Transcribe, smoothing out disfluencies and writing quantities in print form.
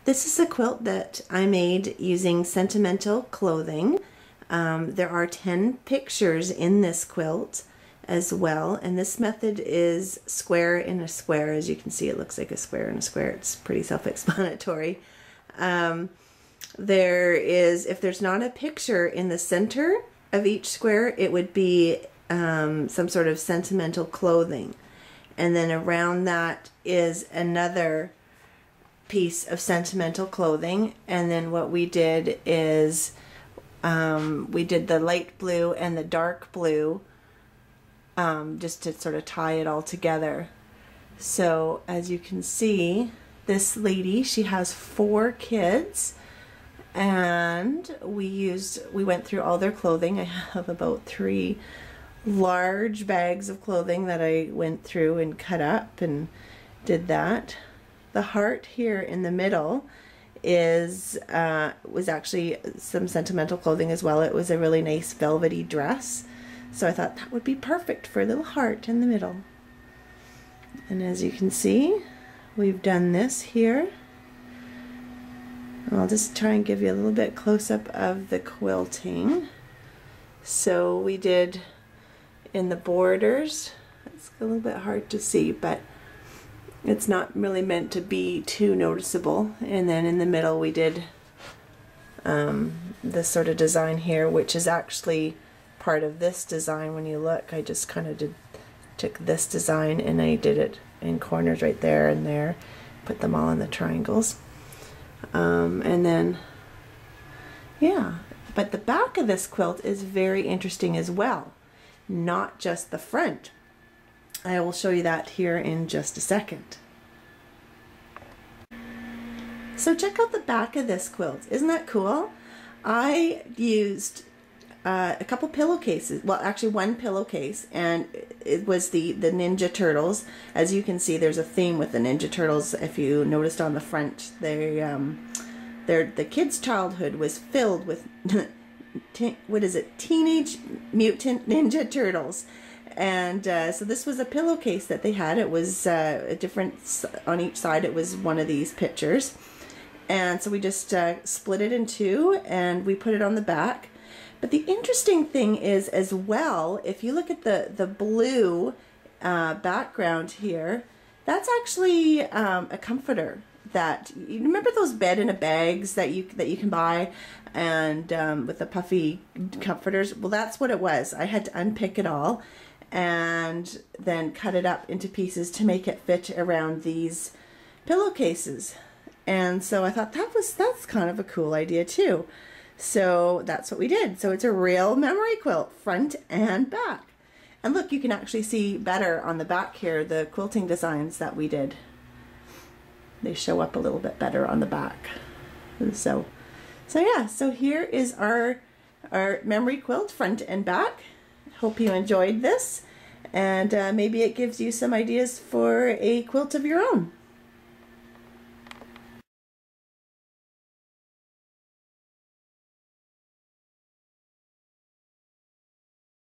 This is a quilt that I made using sentimental clothing. There are 10 pictures in this quilt as well, and this method is square in a square. As you can see, it looks like a square in a square. It's pretty self-explanatory. If there's not a picture in the center of each square, it would be some sort of sentimental clothing. And then around that is another piece of sentimental clothing. And then what we did is we did the light blue and the dark blue just to sort of tie it all together. So as you can see, this lady, she has 4 kids, and we went through all their clothing. I have about 3 large bags of clothing that I went through and cut up and did that. The heart here in the middle was actually some sentimental clothing as well. It was a really nice velvety dress, so I thought that would be perfect for a little heart in the middle. And as you can see, we've done this here. I'll just try and give you a little bit close-up of the quilting. So we did in the borders, it's a little bit hard to see, but it's not really meant to be too noticeable. And then in the middle we did this sort of design here, which is actually part of this design. When you look, I just kind of took this design and I did it in corners right there and there, put them all in the triangles. And then, yeah, but the back of this quilt is very interesting as well, not just the front. I will show you that here in just a second. So check out the back of this quilt. Isn't that cool? I used a couple pillowcases, well actually one pillowcase, and it was the Ninja Turtles. As you can see, there's a theme with the Ninja Turtles. If you noticed on the front, the kids' childhood was filled with what is it, Teenage Mutant Ninja Turtles. And so this was a pillowcase that they had. It was a different, on each side it was one of these pictures. And so we just split it in 2 and we put it on the back. But the interesting thing is as well, if you look at the blue background here, that's actually a comforter. That, you remember those bed-in-a-bags that you can buy, and with the puffy comforters? Well, that's what it was. I had to unpick it all and then cut it up into pieces to make it fit around these pillowcases. And so I thought that's kind of a cool idea too. So that's what we did. So it's a real memory quilt, front and back. And look, you can actually see better on the back here the quilting designs that we did. They show up a little bit better on the back. And so yeah, so here is our memory quilt, front and back. Hope you enjoyed this, and maybe it gives you some ideas for a quilt of your own.